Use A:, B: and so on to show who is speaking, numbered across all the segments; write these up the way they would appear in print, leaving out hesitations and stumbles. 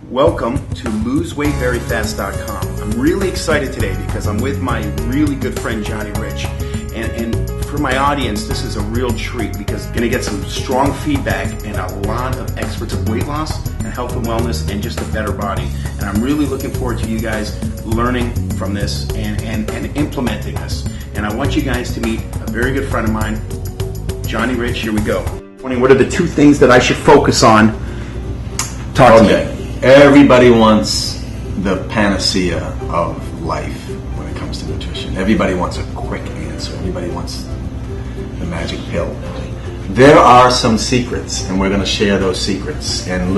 A: Welcome to LoseWeightVeryFast.com. I'm really excited today because I'm with my really good friend Johnny Rich. And for my audience, this is a real treat because you're going to get some strong feedback and a lot of experts of weight loss and health and wellness and just a better body. And I'm really looking forward to you guys learning from this and implementing this. And I want you guys to meet a very good friend of mine, Johnny Rich. Here we go. What are the two things that I should focus on? Talk to me.
B: Everybody wants the panacea of life when it comes to nutrition. Everybody wants a quick answer. Everybody wants the magic pill. There are some secrets, and we're going to share those secrets and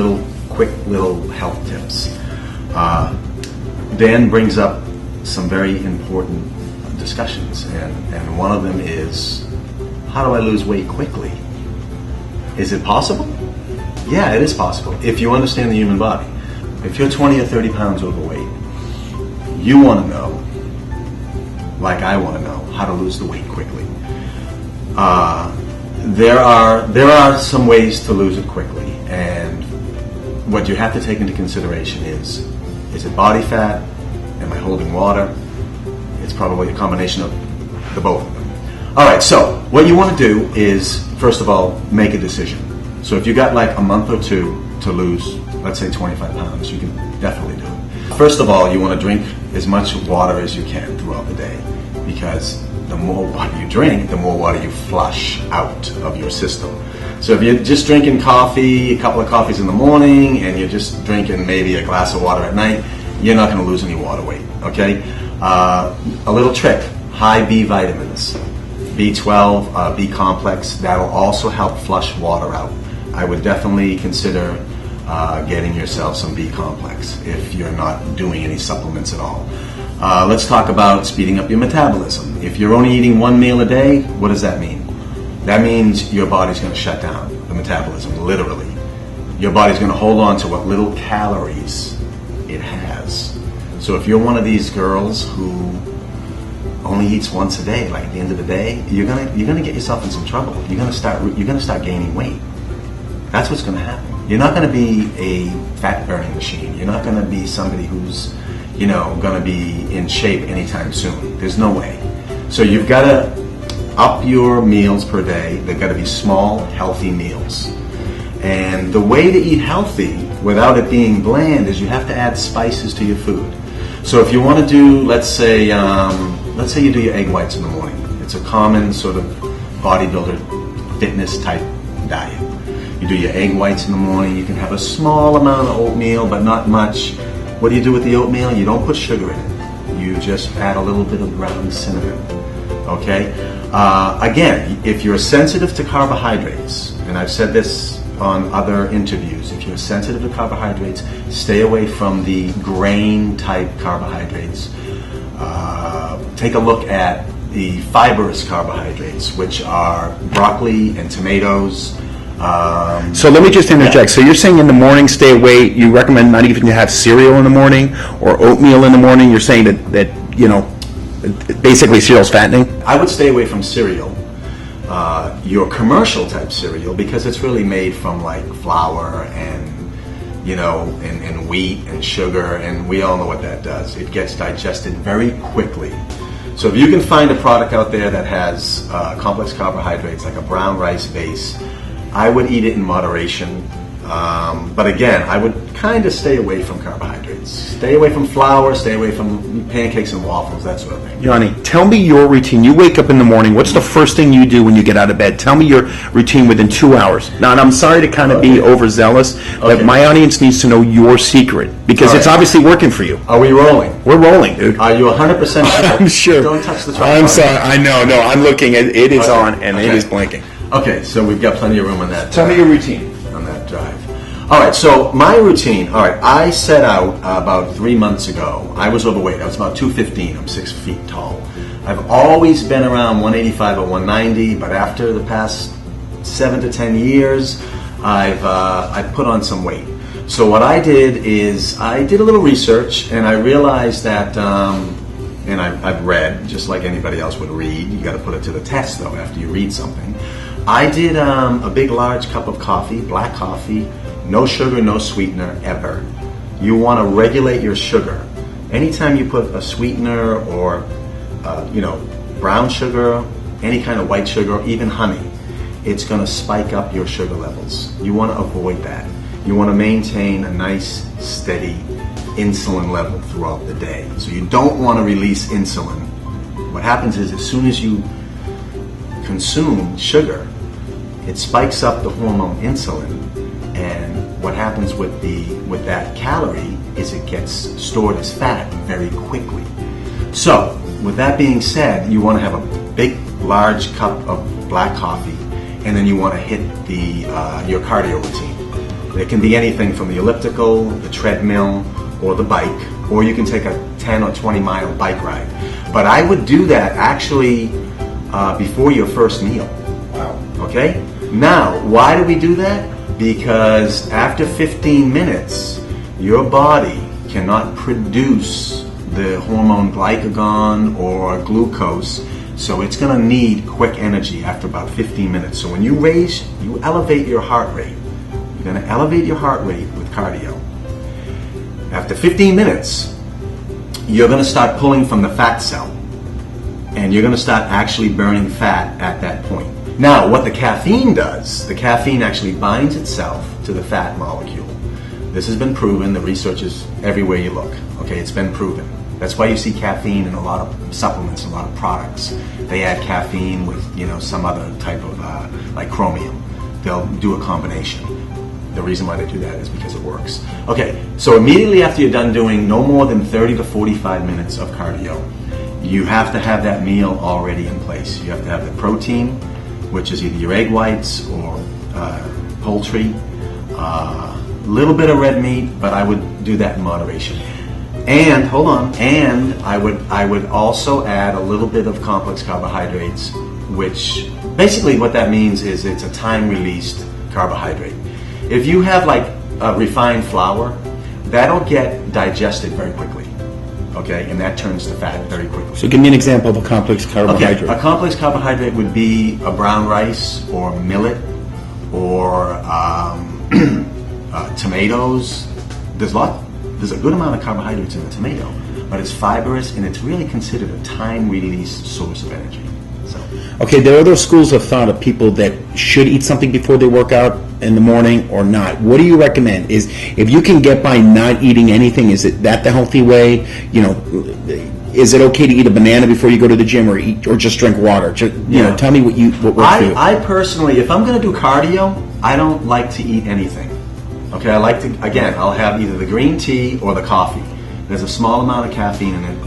B: quick little health tips. Dan brings up some very important discussions, and one of them is, how do I lose weight quickly? Is it possible? Yeah, it is possible if you understand the human body. If you're 20 or 30 pounds overweight, you want to know, like I want to know, how to lose the weight quickly. There are some ways to lose it quickly, and what you have to take into consideration is it body fat? Am I holding water? It's probably a combination of the both of them. All right, so what you want to do is, first of all, make a decision. So if you got like a month or two to lose, let's say 25 pounds, you can definitely do it. First of all, you want to drink as much water as you can throughout the day, because the more water you drink, the more water you flush out of your system. So if you're just drinking coffee, a couple of coffees in the morning, and you're just drinking maybe a glass of water at night, you're not going to lose any water weight, okay? A little trick, high B vitamins, B12, B complex, that'll also help flush water out. I would definitely consider getting yourself some B complex if you're not doing any supplements at all. Let's talk about speeding up your metabolism. If you're only eating one meal a day, what does that mean? That means your body's going to shut down the metabolism, literally. Your body's going to hold on to what little calories it has. So if you're one of these girls who only eats once a day, like at the end of the day, you're gonna get yourself in some trouble. You're gonna start gaining weight. That's what's going to happen. You're not going to be a fat burning machine. You're not going to be somebody who's, going to be in shape anytime soon. There's no way. So you've got to up your meals per day. They've got to be small, healthy meals. And the way to eat healthy without it being bland is you have to add spices to your food. So if you want to do, let's say you do your egg whites in the morning. It's a common sort of bodybuilder fitness type diet. You do your egg whites in the morning. You can have a small amount of oatmeal, but not much. What do you do with the oatmeal? You don't put sugar in it. You just add a little bit of ground cinnamon. Okay? Again, if you're sensitive to carbohydrates, and I've said this on other interviews, if you're sensitive to carbohydrates, stay away from the grain type carbohydrates. Take a look at the fibrous carbohydrates, which are broccoli and tomatoes.
A: So let me just interject. Yeah. So you're saying in the morning, stay away. You recommend not even to have cereal in the morning or oatmeal in the morning. You're saying that basically cereal's fattening.
B: I would stay away from cereal, your commercial type cereal, because it's really made from like flour and and wheat and sugar, and we all know what that does. It gets digested very quickly. So if you can find a product out there that has complex carbohydrates, like a brown rice base, I would eat it in moderation, but again, I would kind of stay away from carbohydrates. Stay away from flour, stay away from pancakes and waffles, that sort of thing.
A: Johnny, tell me your routine. You wake up in the morning. What's the first thing you do when you get out of bed? Tell me your routine within 2 hours. Now, and I'm sorry to kind of be overzealous, but my audience needs to know your secret because it's obviously working for you.
B: Are we rolling?
A: We're rolling, dude.
B: Are you 100% sure?
A: I'm sure.
B: Don't touch the tripod.
A: I'm sorry. I know. No, I'm looking. It is on, and it is blinking.
B: Okay, so we've got plenty of room on that.
A: Tell me your routine.
B: On that drive. All right, so my routine. All right, I set out about 3 months ago. I was overweight. I was about 215. I'm 6 feet tall. I've always been around 185 or 190, but after the past 7 to 10 years, I've put on some weight. So what I did is I did a little research, and I realized that, and I've read, just like anybody else would read. You got to put it to the test, though, after you read something. I did a big, large cup of coffee, black coffee, no sugar, no sweetener, ever. You want to regulate your sugar. Anytime you put a sweetener or, brown sugar, any kind of white sugar, or even honey, it's going to spike up your sugar levels. You want to avoid that. You want to maintain a nice, steady insulin level throughout the day. So you don't want to release insulin. What happens is, as soon as you consume sugar, it spikes up the hormone insulin, and what happens with that calorie is it gets stored as fat very quickly. So, with that being said, you want to have a big, large cup of black coffee, and then you want to hit your cardio routine. It can be anything from the elliptical, the treadmill, or the bike, or you can take a 10 or 20 mile bike ride. But I would do that actually before your first meal.
A: Wow.
B: Okay? Now, why do we do that? Because after 15 minutes, your body cannot produce the hormone glycagon or glucose, so it's going to need quick energy after about 15 minutes. So when you elevate your heart rate. You're going to elevate your heart rate with cardio. After 15 minutes, you're going to start pulling from the fat cell, and you're going to start actually burning fat at that point. Now, what the caffeine does, the caffeine actually binds itself to the fat molecule. This has been proven. The research is everywhere you look. Okay, it's been proven. That's why you see caffeine in a lot of supplements, a lot of products. They add caffeine with, some other type of, like chromium. They'll do a combination. The reason why they do that is because it works. Okay, so immediately after you're done doing no more than 30 to 45 minutes of cardio, you have to have that meal already in place. You have to have the protein, which is either your egg whites or poultry, a little bit of red meat, but I would do that in moderation. And I would also add a little bit of complex carbohydrates, which basically what that means is it's a time-released carbohydrate. If you have like a refined flour, that'll get digested very quickly, okay, and that turns to fat very quickly.
A: So give me an example of a complex carbohydrate.
B: Okay, a complex carbohydrate would be a brown rice or millet or tomatoes. There's a good amount of carbohydrates in the tomato, but it's fibrous and it's really considered a time-released source of energy.
A: Okay, there are those schools of thought of people that should eat something before they work out in the morning or not. What do you recommend? Is if you can get by not eating anything, is it that the healthy way? Is it okay to eat a banana before you go to the gym, or just drink water? Tell me what works for you.
B: I personally, if I'm going to do cardio, I don't like to eat anything. Okay, I like to, again, I'll have either the green tea or the coffee. There's a small amount of caffeine in it.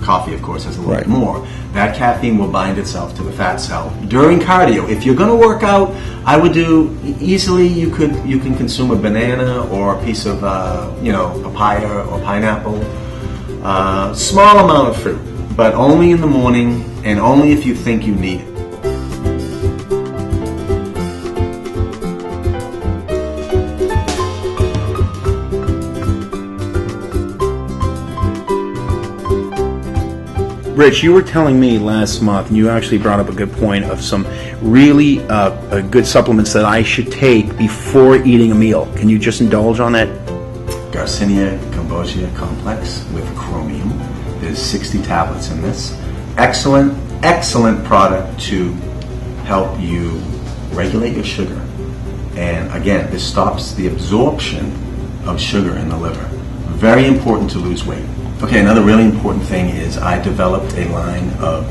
B: Coffee, of course, has a little bit more. That caffeine will bind itself to the fat cell during cardio. If you're going to work out, I would do easily. You can consume a banana or a piece of papaya or pineapple. Small amount of fruit, but only in the morning and only if you think you need it.
A: Rich, you were telling me last month, and you actually brought up a good point of some really good supplements that I should take before eating a meal. Can you just indulge on that?
B: Garcinia Cambogia Complex with chromium. There's 60 tablets in this. Excellent product to help you regulate your sugar. And again, this stops the absorption of sugar in the liver. Very important to lose weight. Okay, another really important thing is I developed a line of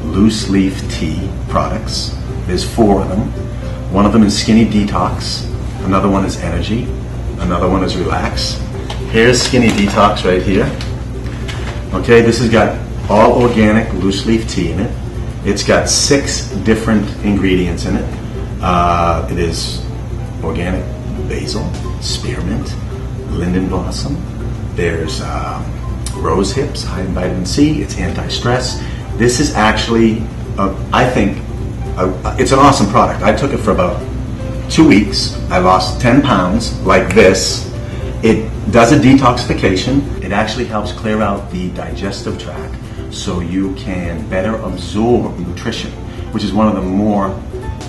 B: loose leaf tea products. There's 4 of them. One of them is Skinny Detox. Another one is Energy. Another one is Relax. Here's Skinny Detox right here. Okay, this has got all organic loose leaf tea in it. It's got 6 different ingredients in it. It is organic basil, spearmint, linden blossom. There's rose hips, high in vitamin C. It's anti-stress. This is actually, I think, it's an awesome product. I took it for about 2 weeks. I lost 10 pounds like this. It does a detoxification. It actually helps clear out the digestive tract so you can better absorb nutrition, which is one of the more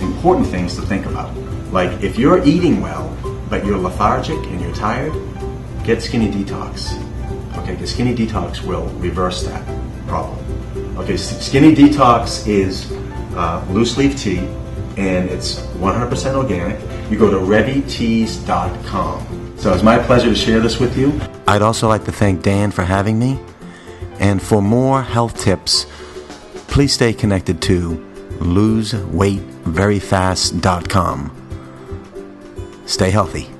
B: important things to think about. Like if you're eating well, but you're lethargic and you're tired, get Skinny Detox. Okay, because Skinny Detox will reverse that problem. Okay, Skinny Detox is loose leaf tea, and it's 100% organic. You go to revyteas.com. So it's my pleasure to share this with you. I'd also like to thank Dan for having me. And for more health tips, please stay connected to loseweightveryfast.com. Stay healthy.